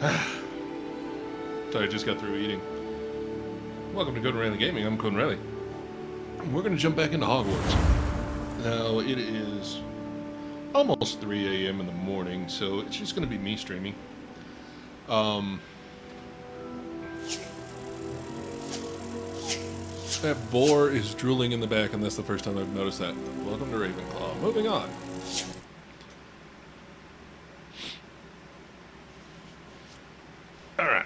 Sorry, I just got through eating. Welcome to Code Rayleigh Gaming. I'm Code Rayleigh. We're going to jump back into Hogwarts. Now, it is almost 3 a.m. in the morning, so it's just going to be me streaming. That boar is drooling in the back, and that's the first time I've noticed that. Welcome to Ravenclaw. Moving on. Alright.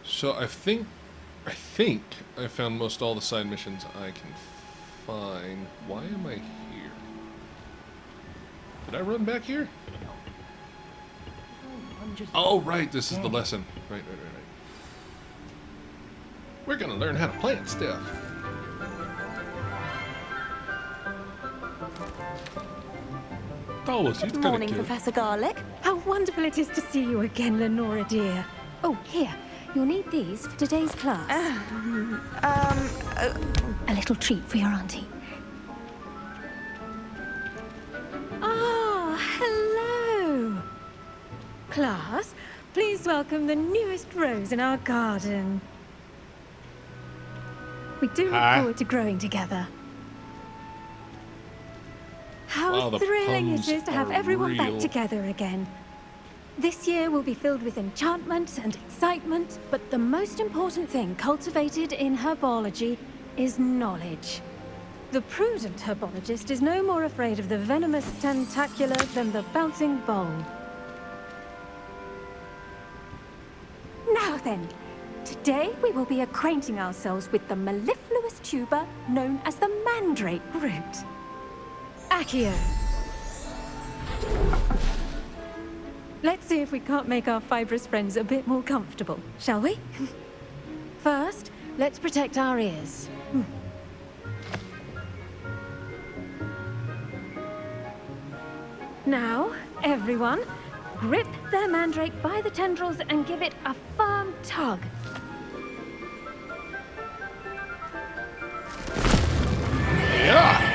So I think I found most all the side missions I can find. Why am I here? Did I run back here? Oh, right, this is the lesson. Right. We're gonna learn how to plant stuff. Oh, Good morning, Professor Garlick. How wonderful it is to see you again, Lenora dear. Oh, here. You'll need these for today's class. A little treat for your auntie. Ah, hello. Class, please welcome the newest rose in our garden. We do look forward to growing together. How thrilling it is to have everyone back together again. This year will be filled with enchantment and excitement, but the most important thing cultivated in herbology is knowledge. The prudent herbologist is no more afraid of the venomous tentacular than the bouncing bulb. Now then, today we will be acquainting ourselves with the mellifluous tuber known as the mandrake root. Accio. Let's see if we can't make our fibrous friends a bit more comfortable, shall we? First, let's protect our ears. Now, everyone, grip their mandrake by the tendrils and give it a firm tug. Yeah!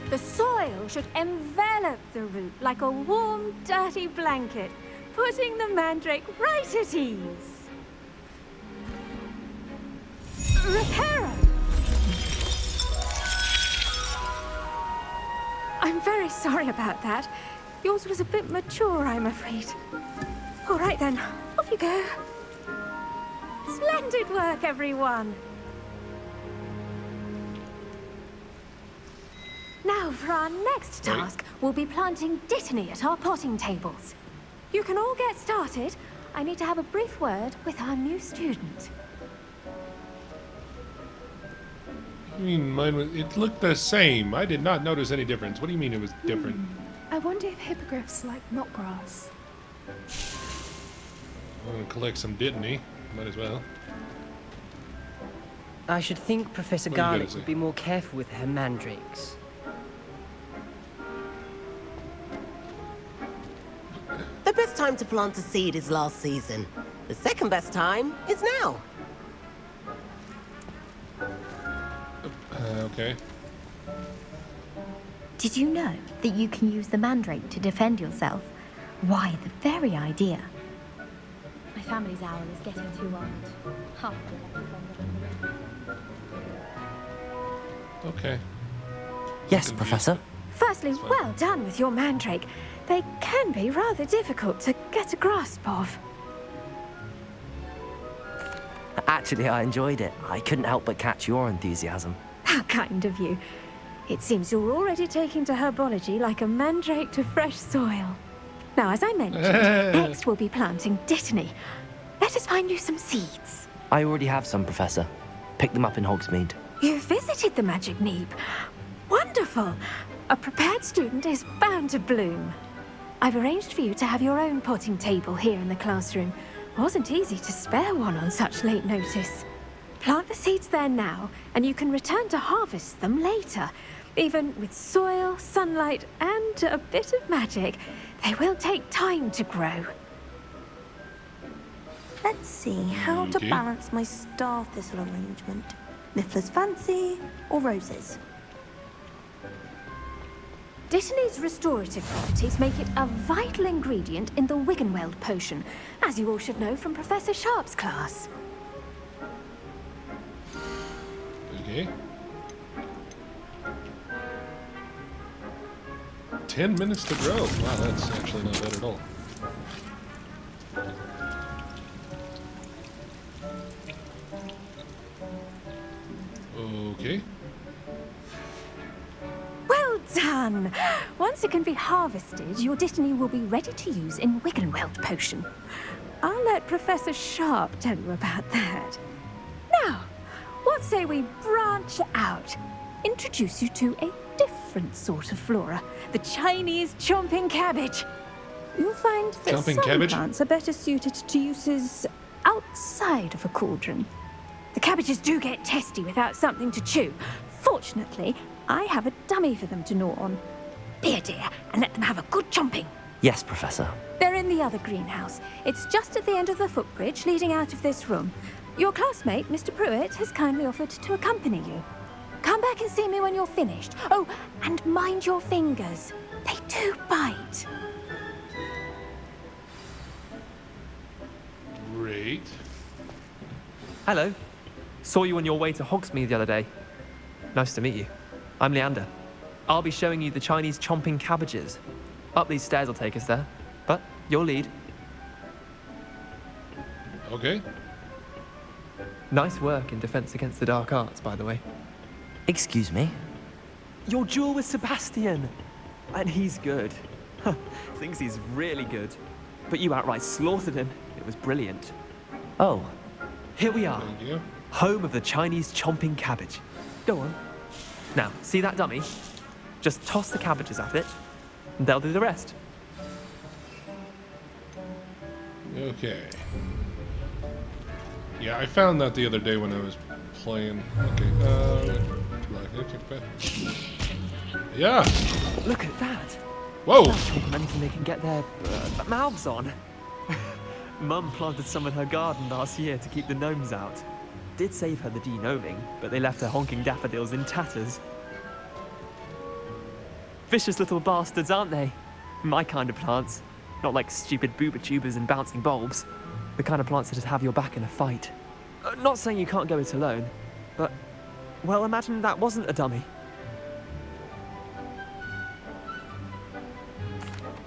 The soil should envelop the root like a warm, dirty blanket, putting the mandrake right at ease. Reparo! I'm very sorry about that. Yours was a bit mature, I'm afraid. All right then, off you go. Splendid work, everyone. Now, for our next task, we'll be planting dittany at our potting tables. You can all get started. I need to have a brief word with our new student. You mean mine was... It looked the same. I did not notice any difference. What do you mean it was different? I wonder if hippogriffs like knotgrass. I'm gonna collect some dittany. Might as well. I should think Professor Garlick would be more careful with her mandrakes. The best time to plant a seed is last season. The second best time is now. Okay. Did you know that you can use the mandrake to defend yourself? Why, the very idea. My family's owl is getting too old. Huh. Okay. Yes, Professor. Firstly, well done with your mandrake. They can be rather difficult to get a grasp of. Actually, I enjoyed it. I couldn't help but catch your enthusiasm. How kind of you. It seems you're already taking to herbology like a mandrake to fresh soil. Now, as I mentioned, next we'll be planting dittany. Let us find you some seeds. I already have some, Professor. Picked them up in Hogsmeade. You visited the Magic Neep. Wonderful. A prepared student is bound to bloom. I've arranged for you to have your own potting table here in the classroom. Wasn't easy to spare one on such late notice. Plant the seeds there now, and you can return to harvest them later. Even with soil, sunlight, and a bit of magic, they will take time to grow. Let's see how to Okay. balance my star thistle arrangement. Miffler's Fancy or roses? Dittany's restorative properties make it a vital ingredient in the Wiggenweld potion, as you all should know from Professor Sharp's class. Okay. 10 minutes to grow. Wow, that's actually not bad at all. Okay. Well done! Once it can be harvested, your Dittany will be ready to use in Wiggenweld potion. I'll let Professor Sharp tell you about that. Now, what say we branch out? Introduce you to a different sort of flora, the Chinese chomping cabbage. You'll find that Chomping some cabbage? plants are better suited to uses outside of a cauldron. The cabbages do get testy without something to chew. Fortunately, I have a dummy for them to gnaw on. Be a dear and let them have a good chomping. Yes, Professor. They're in the other greenhouse. It's just at the end of the footbridge leading out of this room. Your classmate, Mr. Pruitt, has kindly offered to accompany you. Come back and see me when you're finished. Oh, and mind your fingers. They do bite. Great. Hello. Saw you on your way to Hogsmeade the other day. Nice to meet you. I'm Leander. I'll be showing you the Chinese chomping cabbages. Up these stairs will take us there, but you'll lead. Okay. Nice work in Defense Against the Dark Arts, by the way. Excuse me? Your duel with Sebastian! And he's good. Thinks he's really good. But you outright slaughtered him. It was brilliant. Oh, Here we are. Thank you. Home of the Chinese chomping cabbage. Go on. Now, see that dummy? Just toss the cabbages at it, and they'll do the rest. Okay. Yeah, I found that the other day when I was playing. Okay, yeah! Look at that. Whoa! They'll chomp on anything they can get their mouths on. Mum planted some in her garden last year to keep the gnomes out. Did save her the de-gnoming, but they left her honking daffodils in tatters. Vicious little bastards, aren't they? My kind of plants. Not like stupid booba tubers and bouncing bulbs. The kind of plants that'd have your back in a fight. Not saying you can't go it alone, but, well, imagine that wasn't a dummy.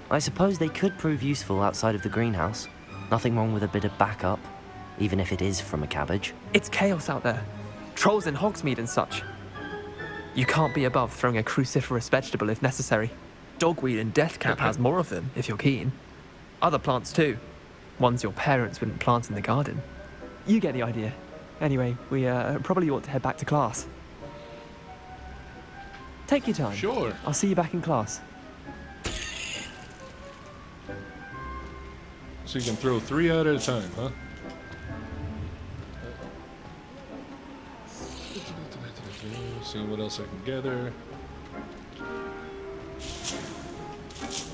I suppose they could prove useful outside of the greenhouse. Nothing wrong with a bit of backup, even if it is from a cabbage. It's chaos out there. Trolls in Hogsmeade and such. You can't be above throwing a cruciferous vegetable if necessary. Dogweed and deathcap has more of them, if you're keen. Other plants too. Ones your parents wouldn't plant in the garden. You get the idea. Anyway, we probably ought to head back to class. Take your time. Sure. I'll see you back in class. So you can throw 3 out at a time, huh? See what else I can gather.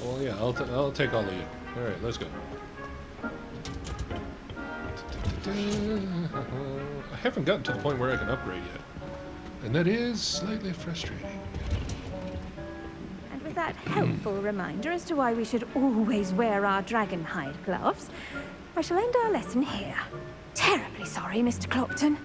Well, yeah, I'll take all of you. All right, let's go. I haven't gotten to the point where I can upgrade yet, and that is slightly frustrating. And with that helpful reminder as to why we should always wear our dragon hide gloves, I shall end our lesson here. Terribly sorry, Mr. Clopton.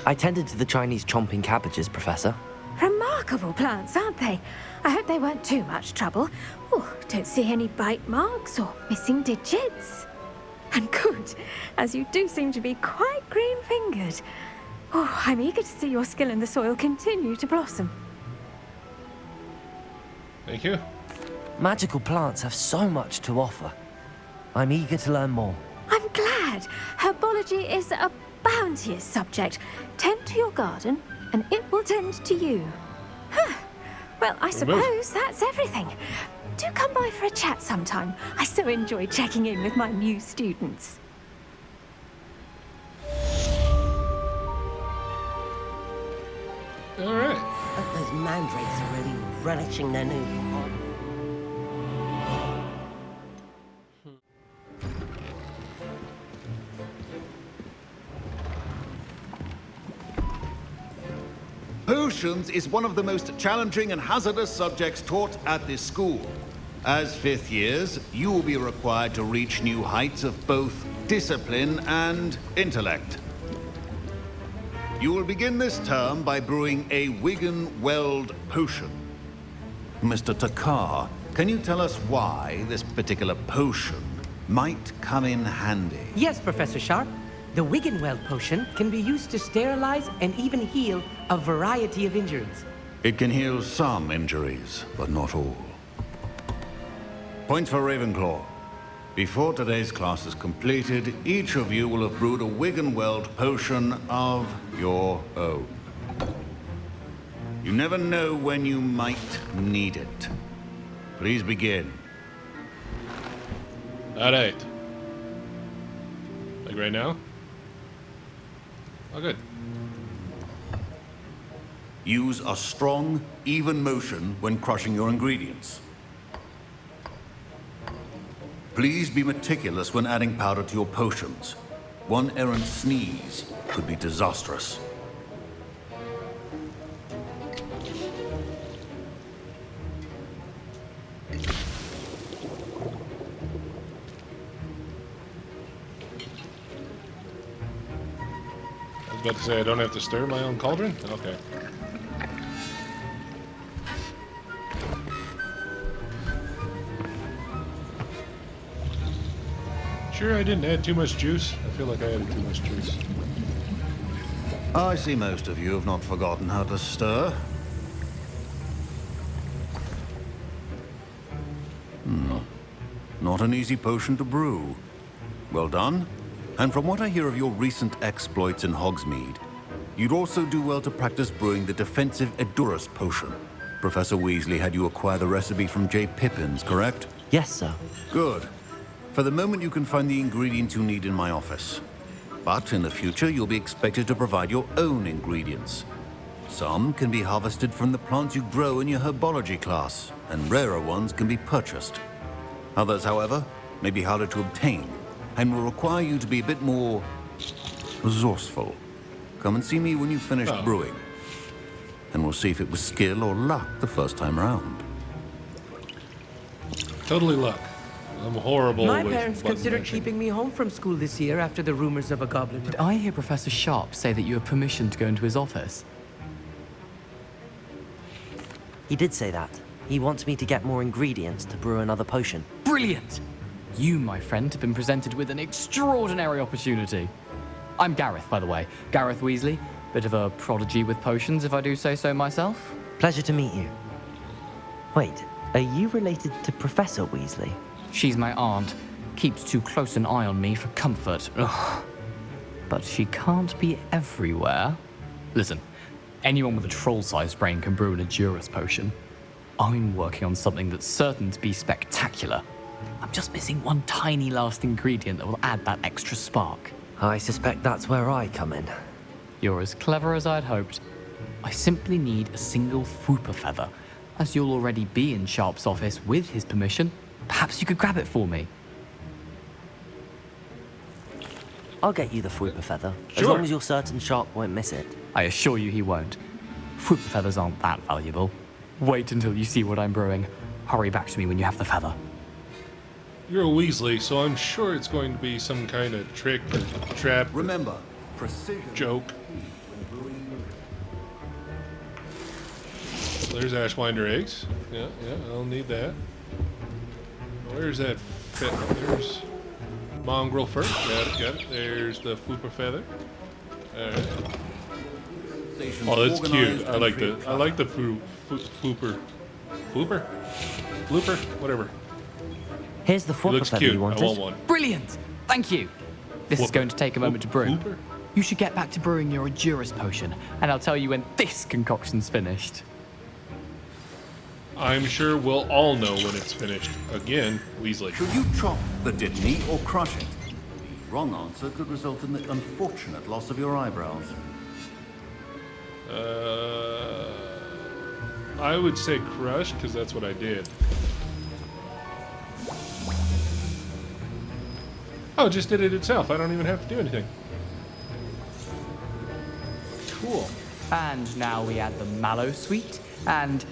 I tended to the Chinese chomping cabbages, Professor. Remarkable plants, aren't they? I hope they weren't too much trouble. Oh, don't see any bite marks or missing digits. And good, as you do seem to be quite green-fingered. Oh, I'm eager to see your skill in the soil continue to blossom. Thank you. Magical plants have so much to offer. I'm eager to learn more. I'm glad. Herbology is a bounteous subject. Tend to your garden, and it will tend to you. Huh. Well, I suppose that's everything. Do come by for a chat sometime. I so enjoy checking in with my new students. mandrakes are really relishing their new pod. Potions is one of the most challenging and hazardous subjects taught at this school. As 5th years, you will be required to reach new heights of both discipline and intellect. You will begin this term by brewing a Wigan-Weld potion. Mr. Takar, can you tell us why this particular potion might come in handy? Yes, Professor Sharp. The Wigan-Weld potion can be used to sterilize and even heal a variety of injuries. It can heal some injuries, but not all. Points for Ravenclaw. Before today's class is completed, each of you will have brewed a Wigan-Weld potion of your own. You never know when you might need it. Please begin. All right. Like right now? Oh, good. Use a strong, even motion when crushing your ingredients. Please be meticulous when adding powder to your potions. One errant sneeze could be disastrous. I was about to say I don't have to stir my own cauldron? Okay. Sure, I didn't add too much juice. I feel like I added too much juice. I see most of you have not forgotten how to stir. Not an easy potion to brew. Well done. And from what I hear of your recent exploits in Hogsmeade, you'd also do well to practice brewing the defensive Edurus potion. Professor Weasley had you acquire the recipe from J. Pippins, correct? Yes, sir. Good. For the moment, you can find the ingredients you need in my office. But in the future, you'll be expected to provide your own ingredients. Some can be harvested from the plants you grow in your Herbology class, and rarer ones can be purchased. Others, however, may be harder to obtain, and will require you to be a bit more resourceful. Come and see me when you've finished brewing, and we'll see if it was skill or luck the first time around. Totally luck. I'm horrible My with parents button considered mashing. keeping me home from school this year after the rumors of a goblin. Did I hear Professor Sharp say that you have permission to go into his office? He did say that. He wants me to get more ingredients to brew another potion. Brilliant! You, my friend, have been presented with an extraordinary opportunity. I'm Gareth, by the way. Gareth Weasley. Bit of a prodigy with potions, if I do say so myself. Pleasure to meet you. Wait, are you related to Professor Weasley? She's my aunt. Keeps too close an eye on me for comfort. Ugh. But she can't be everywhere. Listen, anyone with a troll-sized brain can brew an Edurus potion. I'm working on something that's certain to be spectacular. I'm just missing one tiny last ingredient that will add that extra spark. I suspect that's where I come in. You're as clever as I'd hoped. I simply need a single Fwooper feather. As you'll already be in Sharp's office with his permission, perhaps you could grab it for me. I'll get you the Fwooper feather, as Sure. long as you're certain Sharp won't miss it. I assure you he won't. Fwooper feathers aren't that valuable. Wait until you see what I'm brewing. Hurry back to me when you have the feather. You're a Weasley, so I'm sure it's going to be some kind of trick, trap, Remember, precision. joke. There's Ashwinder eggs. Yeah, I'll need that. Where's that feather? There's mongrel fur. Got it. There's the Fwooper feather. Alright. Oh, that's cute. I like the Fwooper. Flooper? Whatever. Here's the It Fwooper looks feather cute. you wanted. I want one. Brilliant! Thank you! This is going to take a moment to brew. Flooper? You should get back to brewing your Edurus potion, and I'll tell you when this concoction's finished. I'm sure we'll all know when it's finished. Again, Weasley. Should you chop the Dittany or crush it? The wrong answer could result in the unfortunate loss of your eyebrows. I would say crush, because that's what I did. Oh, it just did it itself. I don't even have to do anything. Cool. And now we add the mallow sweet, and...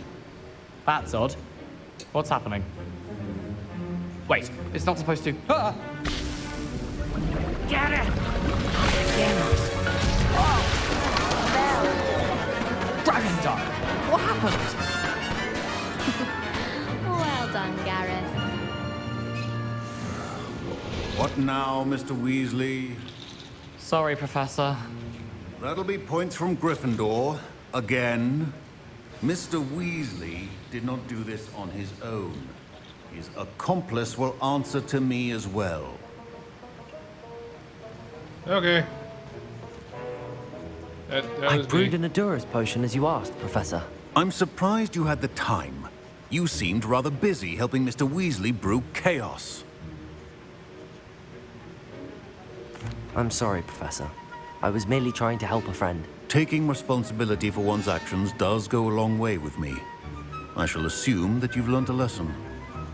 That's odd. What's happening? Wait, it's not supposed to... Ah! Get it! Dragon died! What happened? Well done, Gareth. What now, Mr. Weasley? Sorry, Professor. That'll be points from Gryffindor. Again. Mr. Weasley did not do this on his own. His accomplice will answer to me as well. Okay. That I was brewed me. an Adurus potion as you asked, Professor. I'm surprised you had the time. You seemed rather busy helping Mr. Weasley brew chaos. I'm sorry, Professor. I was merely trying to help a friend. Taking responsibility for one's actions does go a long way with me. I shall assume that you've learnt a lesson.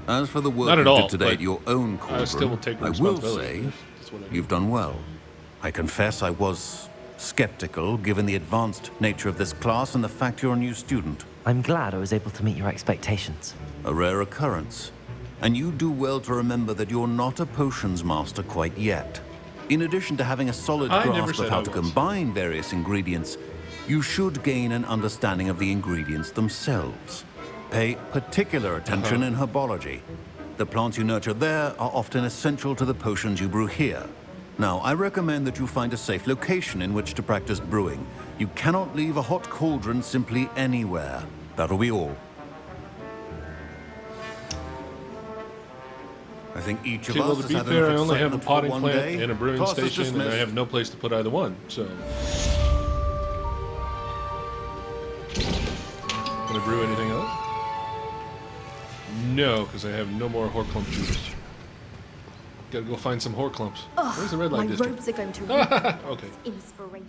As for the work Not at you all, did today but at your own cauldron, I still will take I will responsibility. say That's what I do. you've done well. I confess I was skeptical, given the advanced nature of this class and the fact you're a new student. I'm glad I was able to meet your expectations. A rare occurrence. And you do well to remember that you're not a potions master quite yet. In addition to having a solid I never grasp said of how I to was. combine various ingredients, you should gain an understanding of the ingredients themselves. Pay particular attention in herbology. The plants you nurture there are often essential to the potions you brew here. Now, I recommend that you find a safe location in which to practice brewing. You cannot leave a hot cauldron simply anywhere. That'll be all. I think each of See, well, us to has be had fair, I enough only have a excitement for potting one plant day. and a brewing Class is station, and I dismissed. have no place to put either one, so... Can I brew anything else? No, because I have no more Horclump juice. Gotta go find some Horclumps. Where's the red light My district? robes are going to Okay. Inspiration.